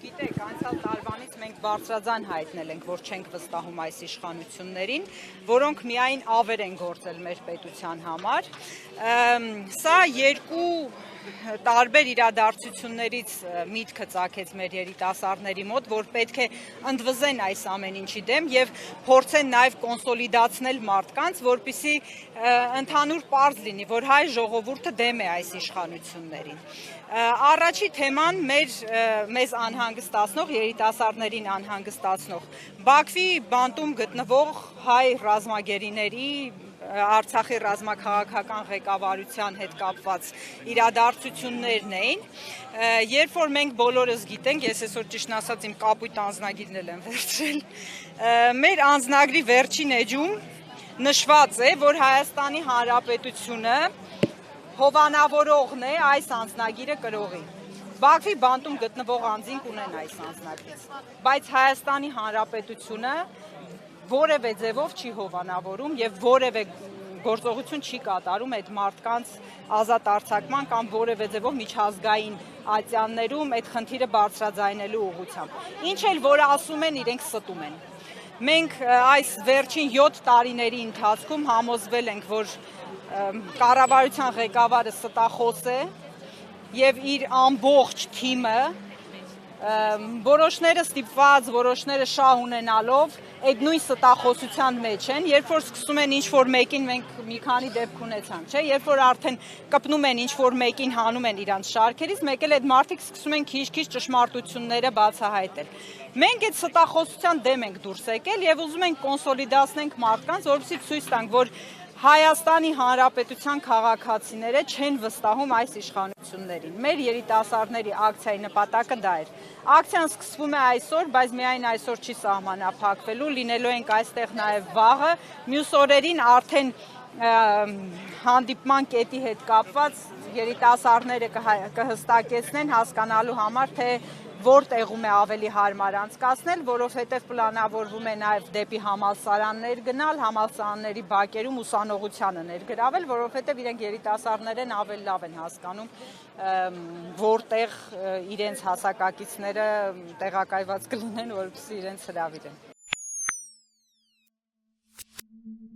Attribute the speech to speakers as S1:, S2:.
S1: Գիտեք, անցյալ տարվանից մենք բարձրաձայն հայտնել ենք, որ չենք վստահում այս իշխանություններին, որոնք միայն ավեր են գործել մեր պետության համար։ Սա երկու տարբեր իրադարձություններից միտքը ծագեց մեր երիտասարդների մոտ, որ պետք է ընդվզեն այս ամեն ինչի դեմ եւ փորձեն նաեւ կոնսոլիդացնել մարդկանց, որպեսզի ընդհանուր պարզ լինի, որ հայ ժողովուրդը դեմ է այս իշխանություններին։ Առաջի թեման մեզ անհանգստացնող, երիտասարդներին անհանգստացնող Բաքվի բանտում գտնվող հայ ռազմագերիների Արցախի ռազմաքաղաքական ղեկավարության հետ կապված իրադարձություններն էին, երբ որ մենք բոլորս գիտենք, ես այսօր ճիշտն ասած իմ կապույտ անձնագիրն եմ վերցրել, մեր անձնագրի վերջին էջում նշված է, որ Հայաստանի Հանրապետությունը հովանավորողն է այս անձնագիրը կրողի։ Բաքվի բանտում գտնվող անձինք ունեն այս անձնագրից, բայց Հայաստանի Հանրապետությունը որևէ ձևով չի հովանավորում եւ որևէ գործողություն չի կատարում այդ մարդկանց ազատ արձակման կամ որևէ ձևով միջազգային ատյաններում այդ խնդիրը բարձրաձայնելու ուղղությամբ։ Ինչ էլ որ ասում են, իրենք ստում են։ Մենք այս վերջին 7 տարիների ընթացքում համոզվել ենք, որ կառավարության ղեկավարը ստախոս է եւ իր ամբողջ թիմը որոշները ստիպված, որոշները շահ ունենալով այդ նույն ստախոսության մեջ են, երբ որ սկսում են ինչ-որ մեկին, մենք մի քանի դեպք ունեցանք, չէ, երբ որ արդեն կպնում են ինչ-որ մեկին հանում են իրանց շարքերից, մեկ էլ այդ մարդիկ սկսում են քիչ-քիչ ճշմարտությունները բացահայտել։ Մենք այդ ստախոսության դեմ ենք դուրս եկել եւ ուզում ենք կոնսոլիդացնենք մարդկանց, որովհետեւ ցույց տանք, որ Հայաստանի Հանրապետության քաղաքացիները չեն վստահում այս իշխանություններին։ Մեր երիտասարդների ակցիայի նպատակը դա էր։ Ակցիան սկսվում է այսօր, բայց միայն այսօր չի սահմանափակվելու, լինելու ենք այստեղ նաև վաղը, մյուս օրերին արդեն հանդիպման կետի հետ կապված երիտասարդները կհստակեցնեն հասկանալու համար, թե որ տեղում է ավելի հարմար անցկացնել, որովհետև պլանավորվում է նաև դեպի համալսարաններ գնալ, համալսարանների բակերում ուսանողությանը ներգրավել, որովհետև իրենք երիտասարդներ են, ավելի լավ են հասկանում, որտեղ իրենց հասակակիցները տեղակայված կլինեն, որպեսզի իրենց հրավիրեն։